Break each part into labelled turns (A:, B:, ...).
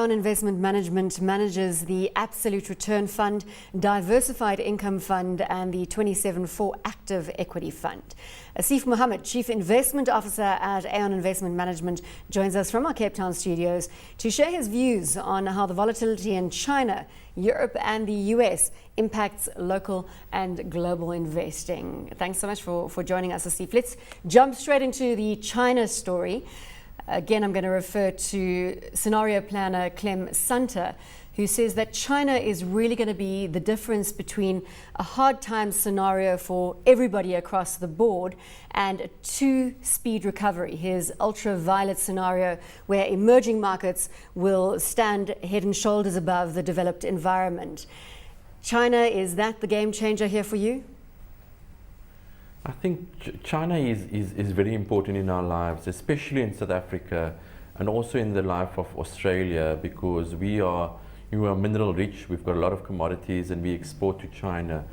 A: Aeon Investment Management manages the Absolute Return Fund, Diversified Income Fund and the 27/4 Active Equity Fund. Asief Mohamed, Chief Investment Officer at Aeon Investment Management, joins us from our Cape Town studios to share his views on how the volatility in China, Europe and the US impacts local and global investing. Thanks so much for joining us, Asief. Let's jump straight into the China story. Again, I'm going to refer to scenario planner Clem Sunter, who says that China is really going to be the difference between a hard time scenario for everybody across the board and a two-speed recovery. His ultraviolet scenario where emerging markets will stand head and shoulders above the developed environment. China, is that the game changer here for you?
B: I think China is very important in our lives, especially in South Africa and also in the life of Australia, because we are mineral rich, we've got a lot of commodities and we export to China.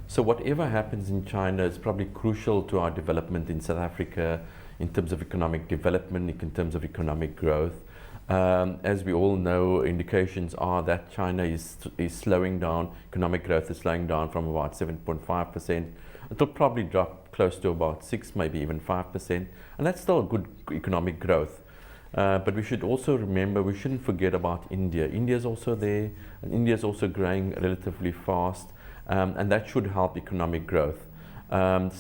B: So whatever happens in China is probably crucial to our development in South Africa in terms of economic development, in terms of economic growth. As we all know, indications are that China is slowing down, economic growth is slowing down from about 7.5%. It'll probably drop close to about 6, maybe even 5%, and that's still good economic growth. But we should also remember, we shouldn't forget about India. India is also there, and India is also growing relatively fast, and that should help economic growth. But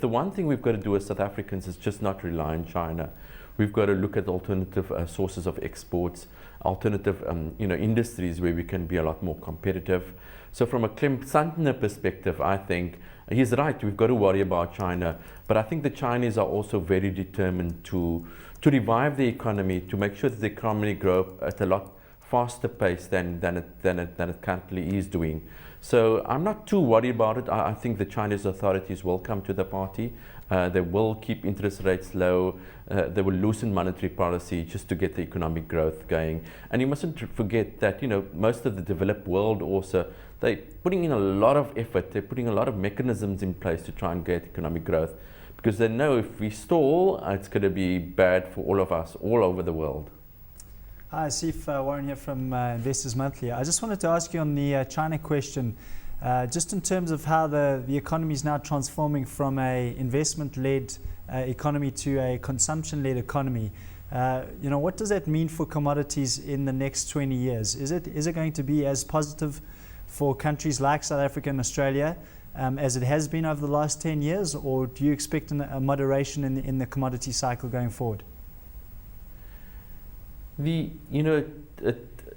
B: the one thing we've got to do as South Africans is just not rely on China. We've got to look at alternative sources of exports, alternative industries where we can be a lot more competitive. So from a Clem Sunter perspective, I think he's right, we've got to worry about China, but I think the Chinese are also very determined to revive the economy, to make sure that the economy grows at a lot faster pace than it currently is doing. So I'm not too worried about it. I think the Chinese authorities will come to the party. They will keep interest rates low. They will loosen monetary policy just to get the economic growth going. And you mustn't forget that most of the developed world also, they're putting in a lot of effort. They're putting a lot of mechanisms in place to try and get economic growth, because they know if we stall, it's going to be bad for all of us all over the world.
C: Hi, Asief, Warren here from Investors Monthly. I just wanted to ask you on the China question, just in terms of how the economy is now transforming from a investment-led economy to a consumption-led economy. What does that mean for commodities in the next 20 years? Is it going to be as positive for countries like South Africa and Australia as it has been over the last 10 years, or do you expect a moderation in the commodity cycle going forward?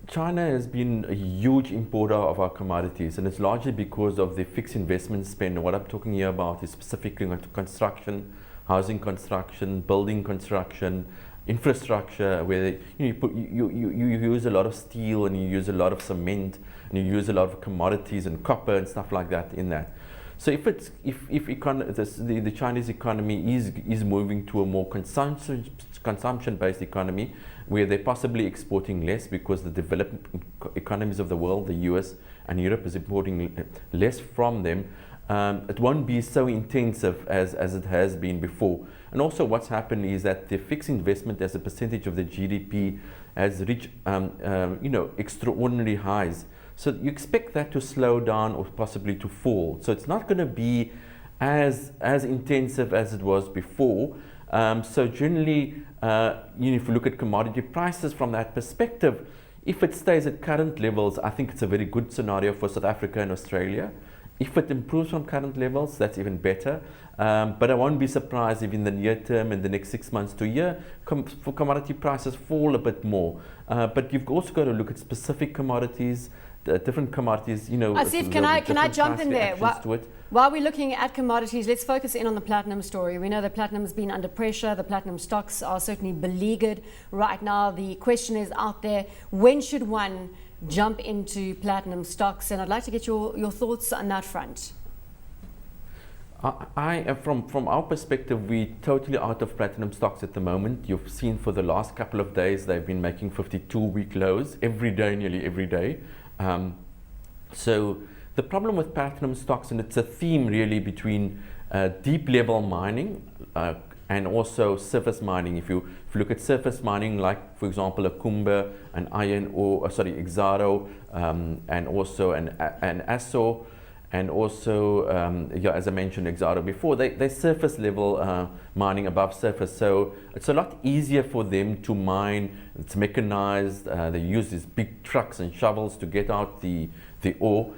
B: China has been a huge importer of our commodities, and it's largely because of the fixed investment spend. And what I'm talking here about is specifically construction, housing construction, building construction, infrastructure, where you use a lot of steel and you use a lot of cement and you use a lot of commodities and copper and stuff like that in that. So if the Chinese economy is moving to a more consumption-based economy, where they're possibly exporting less because the developed economies of the world, the US and Europe, is importing less from them, it won't be so intensive as it has been before. And also what's happened is that the fixed investment as a percentage of the GDP has reached extraordinary highs. So you expect that to slow down or possibly to fall. So it's not going to be as intensive as it was before. So generally, if you look at commodity prices from that perspective, if it stays at current levels, I think it's a very good scenario for South Africa and Australia. If it improves from current levels, that's even better. But I won't be surprised if in the near term, in the next 6 months to a year, for commodity prices fall a bit more. But you've also got to look at specific commodities, different commodities.
A: Asief, can I jump in there? While we're looking at commodities, let's focus in on the platinum story. We know that platinum's been under pressure. The platinum stocks are certainly beleaguered right now. The question is out there, when should one jump into platinum stocks? And I'd like to get your thoughts on that front.
B: From our perspective, we're totally out of platinum stocks at the moment. You've seen for the last couple of days, they've been making 52-week lows every day, nearly every day. So the problem with platinum stocks, and it's a theme really between deep level mining, and also surface mining. If you look at surface mining, like for example a Kumba, an Exaro, and also an Aso, and also as I mentioned Exaro before, they surface level mining above surface, so it's a lot easier for them to mine. It's mechanized. They use these big trucks and shovels to get out the ore,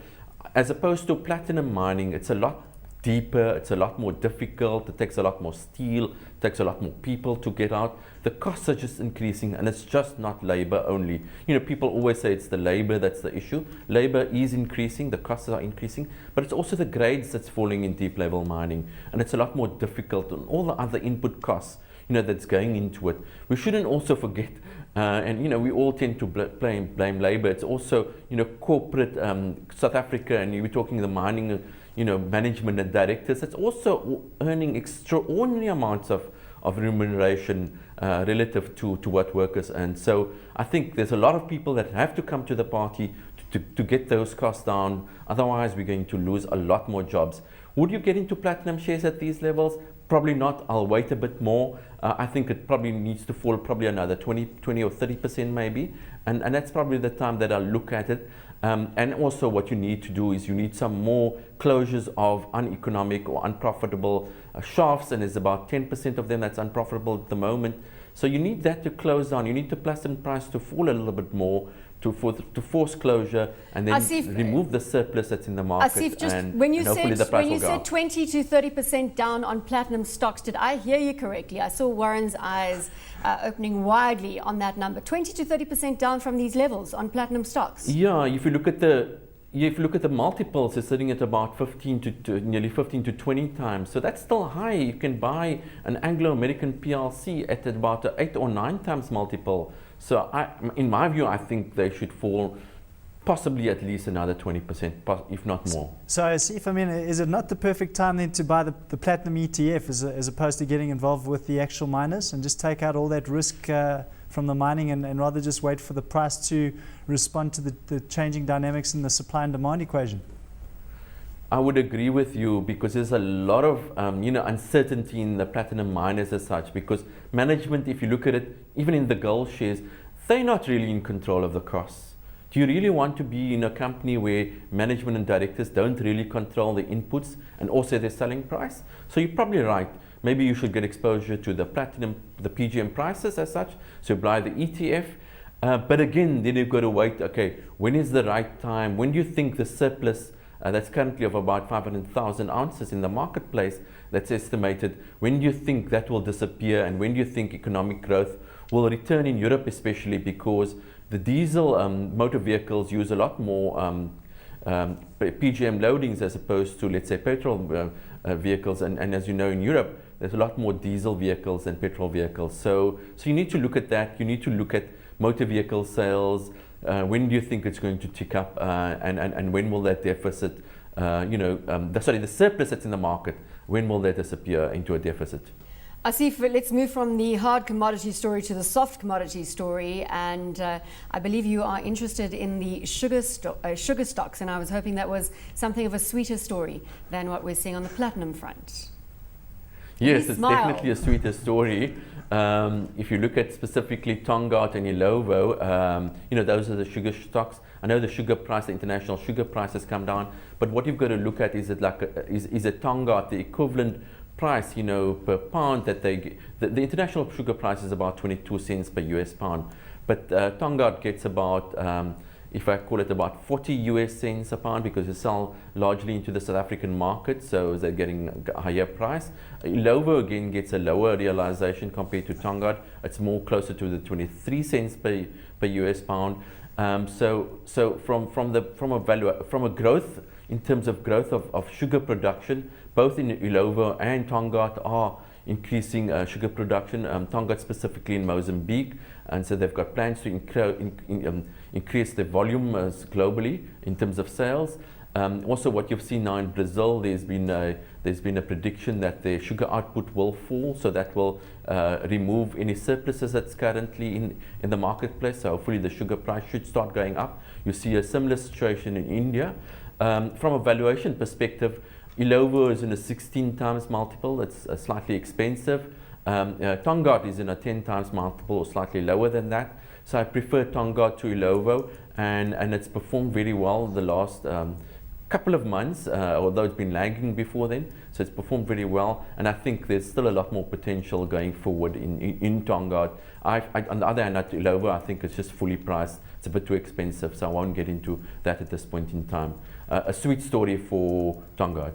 B: as opposed to platinum mining. It's a lot deeper, it's a lot more difficult, it takes a lot more steel, it takes a lot more people to get out. The costs are just increasing, and it's just not labor only. You know, people always say it's the labor that's the issue. Labor is increasing, the costs are increasing, but it's also the grades that's falling in deep level mining, and it's a lot more difficult, and all the other input costs, you know, that's going into it. We shouldn't also forget, and you know, we all tend to blame labor. It's also, you know, corporate South Africa, and we're talking the mining, you know, management and directors. It's also earning extraordinary amounts of remuneration relative to what workers earn. So I think there's a lot of people that have to come to the party to get those costs down. Otherwise, we're going to lose a lot more jobs. Would you get into platinum shares at these levels? Probably not. I'll wait a bit more. I think it probably needs to fall probably another 20 or 30% maybe. And that's probably the time that I'll look at it. And also what you need to do is you need some more closures of uneconomic or unprofitable shafts, and there's about 10% of them that's unprofitable at the moment. So you need that to close down. You need the platinum price to fall a little bit more to force closure, and then
A: Asief,
B: remove the surplus that's in the market.
A: Asief, just
B: and
A: when you
B: hopefully the price will go
A: said
B: up.
A: 20 to 30% down on platinum stocks, did I hear you correctly? I saw Warren's eyes opening widely on that number. 20 to 30% down from these levels on platinum stocks.
B: Yeah, if you look at the multiples, it's sitting at about 15 to nearly 15 to 20 times. So that's still high. You can buy an Anglo-American PLC at about an 8 or 9 times multiple. So in my view, I think they should fall possibly at least another 20%, if not more.
C: So, Asief, I mean, is it not the perfect time then to buy the platinum ETF as opposed to getting involved with the actual miners and just take out all that risk from the mining and rather just wait for the price to respond to the changing dynamics in the supply and demand equation?
B: I would agree with you, because there's a lot of uncertainty in the platinum miners as such, because management, if you look at it, even in the gold shares, they're not really in control of the costs. Do you really want to be in a company where management and directors don't really control the inputs and also their selling price? So you're probably right. Maybe you should get exposure to the platinum, the PGM prices as such, so buy the ETF. But again, then you've got to wait, okay, when is the right time? When do you think the surplus that's currently of about 500,000 ounces in the marketplace that's estimated, when do you think that will disappear, and when do you think economic growth will return in Europe, especially because the diesel motor vehicles use a lot more PGM loadings as opposed to, let's say, petrol vehicles, and as you know, in Europe there's a lot more diesel vehicles than petrol vehicles. So you need to look at that. You need to look at motor vehicle sales. When do you think it's going to tick up, and when will that deficit, the surplus that's in the market, when will that disappear into a deficit?
A: Asief, let's move from the hard commodity story to the soft commodity story, and I believe you are interested in the sugar stocks, and I was hoping that was something of a sweeter story than what we're seeing on the platinum front.
B: Yes, it's definitely a sweeter story. If you look at specifically Tongaat and Ilovo, those are the sugar stocks. I know the sugar price, the international sugar price has come down, but what you've got to look at is it like is a Tongaat the equivalent price, per pound that they get. The international sugar price is about 22 cents per US pound, but Tongaat gets about, if I call it, about 40 US cents a pound, because they sell largely into the South African market, so they're getting a higher price. Ilovo again gets a lower realization compared to Tongaat. It's more closer to the 23 cents per US pound. So from a growth, in terms of growth of sugar production, both in Ilovo and Tongaat are increasing sugar production. Tongaat specifically in Mozambique, and so they've got plans to increase the volume globally in terms of sales. Also, what you've seen now in Brazil, there's been a prediction that their sugar output will fall, so that will remove any surpluses that's currently in the marketplace. So hopefully the sugar price should start going up. You see a similar situation in India. From a valuation perspective, Ilovo is in a 16 times multiple. It's slightly expensive. Tongaat is in a 10 times multiple or slightly lower than that. So I prefer Tongaat to Ilovo, and it's performed very well the last couple of months, although it's been lagging before then. So it's performed very well, and I think there's still a lot more potential going forward in Tongaat. On the other hand, at Ilovo, I think it's just fully priced. It's a bit too expensive, so I won't get into that at this point in time. A sweet story for Tongaat.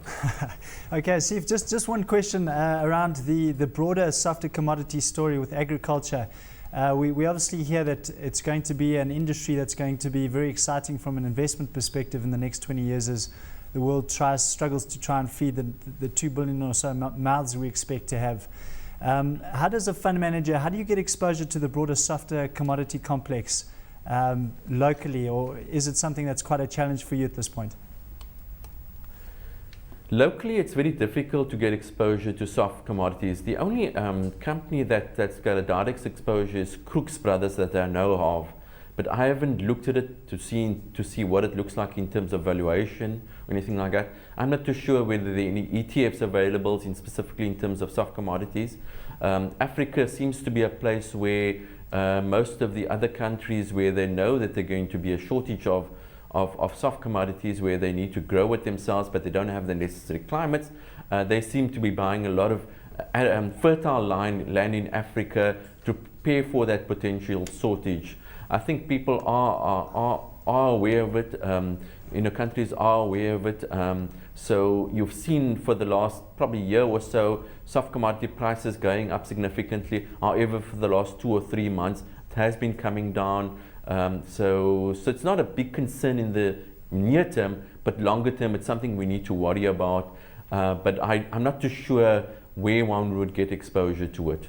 C: Okay, Asief, just one question around the broader softer commodity story with agriculture. We obviously hear that it's going to be an industry that's going to be very exciting from an investment perspective in the next 20 years as the world struggles to try and feed the 2 billion or so mouths we expect to have. How does a fund manager, how do you get exposure to the broader softer commodity complex locally, or is it something that's quite a challenge for you at this point?
B: Locally, it's very difficult to get exposure to soft commodities. The only company that's got a direct exposure is Crooks Brothers that I know of, but I haven't looked at it to see what it looks like in terms of valuation or anything like that. I'm not too sure whether there are any ETFs available specifically in terms of soft commodities. Africa seems to be a place where most of the other countries where they know that there's going to be a shortage of soft commodities, where they need to grow it themselves but they don't have the necessary climates, they seem to be buying a lot of fertile land in Africa to prepare for that potential shortage. I think people are aware of it, countries are aware of it, so you've seen for the last probably year or so soft commodity prices going up significantly. However, for the last 2 or 3 months it has been coming down. So it's not a big concern in the near term, but longer term it's something we need to worry about. But I'm not too sure where one would get exposure to it.